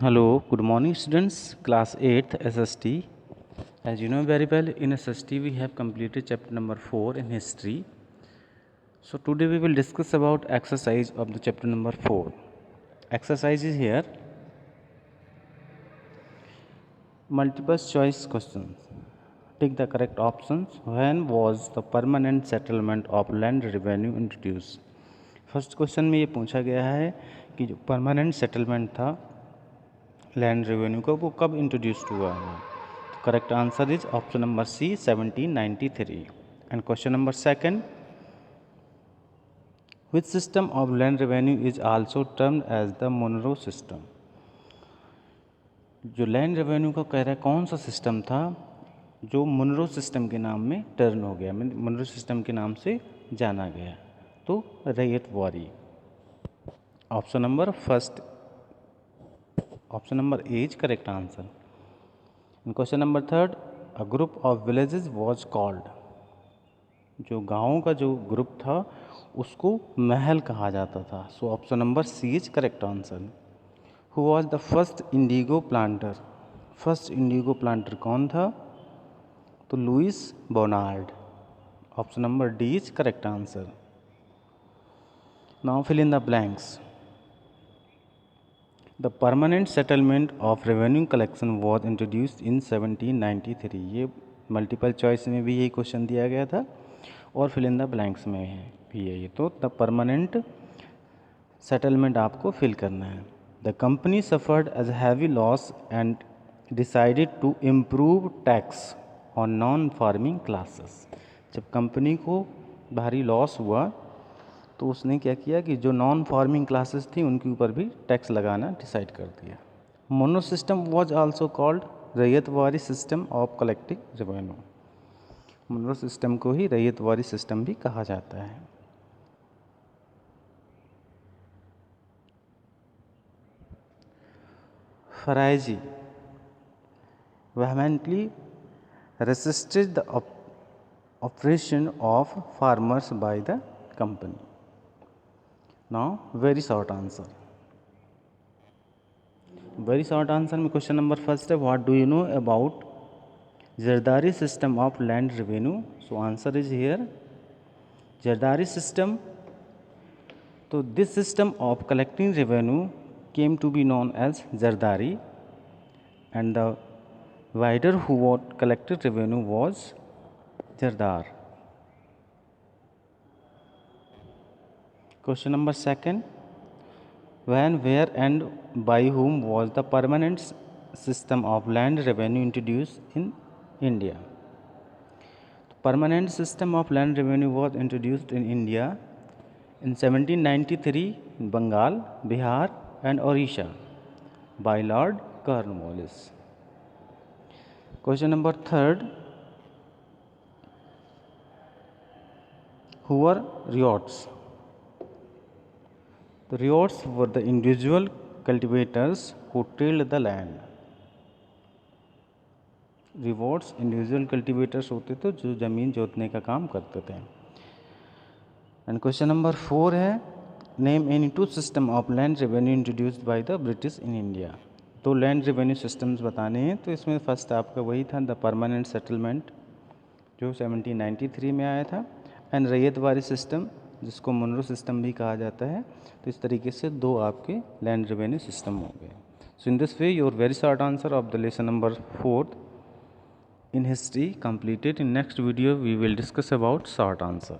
Hello, good morning students, class 8th SST. As you know very well, in SST we have completed chapter number 4 in history. So today we will discuss about exercise of the chapter number 4. Exercise is here. Multiple choice questions. Take the correct options. When was the permanent settlement of land revenue introduced? First question में ये पूछा गया है कि जो permanent settlement था land revenue का वो कब इंट्रोड्यूस्ड हुआ है. Correct answer is option number C 1793. And question number second, which system of land revenue is also termed as the Munro system. जो लैंड रेवेन्यू का कह रहा है कौन सा सिस्टम था जो मुनरो सिस्टम के नाम में टर्न हो गया, मुनरो सिस्टम के नाम से जाना गया. तो ryotwari. Option number first, option number A is correct answer. Question number third, a group of villages was called. जो गाँव का जो ग्रुप था उसको महल कहा जाता था. So option number C is correct answer. Who was the first indigo planter. First indigo planter कौन था? तो Louis Bonnard. Option number D is correct answer. Now fill in the blanks. The permanent settlement of revenue collection was introduced in 1793. ये multiple choice में भी यही question दिया गया था और फिल इन द ब्लैंक्स में भी है ये. तो द परमानेंट सेटलमेंट आपको फिल करना है. The company suffered as heavy loss and decided to improve tax on non farming classes. जब कंपनी को भारी लॉस हुआ तो उसने क्या किया कि जो नॉन फार्मिंग क्लासेस थी उनके ऊपर भी टैक्स लगाना डिसाइड कर दिया. Mono system was also called ryotwari system of collecting revenue. Mono system को ही रैयतवारी सिस्टम भी कहा जाता है. Faraizi vehemently resisted the oppression of farmers by the company. Now very short answer. Very short answer में क्वेश्चन नंबर फर्स्ट है, what do you know about zardari system of land revenue. So answer is here zardari system. तो this system of collecting revenue came to be known as zardari and the wider who what collected revenue was zardar. Question number second, when, where and by whom was the permanent system of land revenue introduced in India? Permanent system of land revenue was introduced in India in 1793 in Bengal, Bihar and Orissa by Lord Cornwallis. Question number third, who were ryots? The ryots were the individual cultivators who tilled the land. Rewards individual cultivators होते थे जो ज़मीन जोतने का काम करते थे. And question number 4 है, name any two system of land revenue introduced by the British in India. तो लैंड रेवेन्यू सिस्टम्स बताने हैं. तो इसमें फर्स्ट आपका वही था द परमानेंट सेटलमेंट जो 1793 में आया था, एंड रैयतवारी सिस्टम जिसको मुनरो सिस्टम भी कहा जाता है. तो इस तरीके से दो आपके लैंड रेवेन्यू सिस्टम हो गए. So in this way your very short answer of the lesson number 4 in history completed. In next video we will discuss about short answer.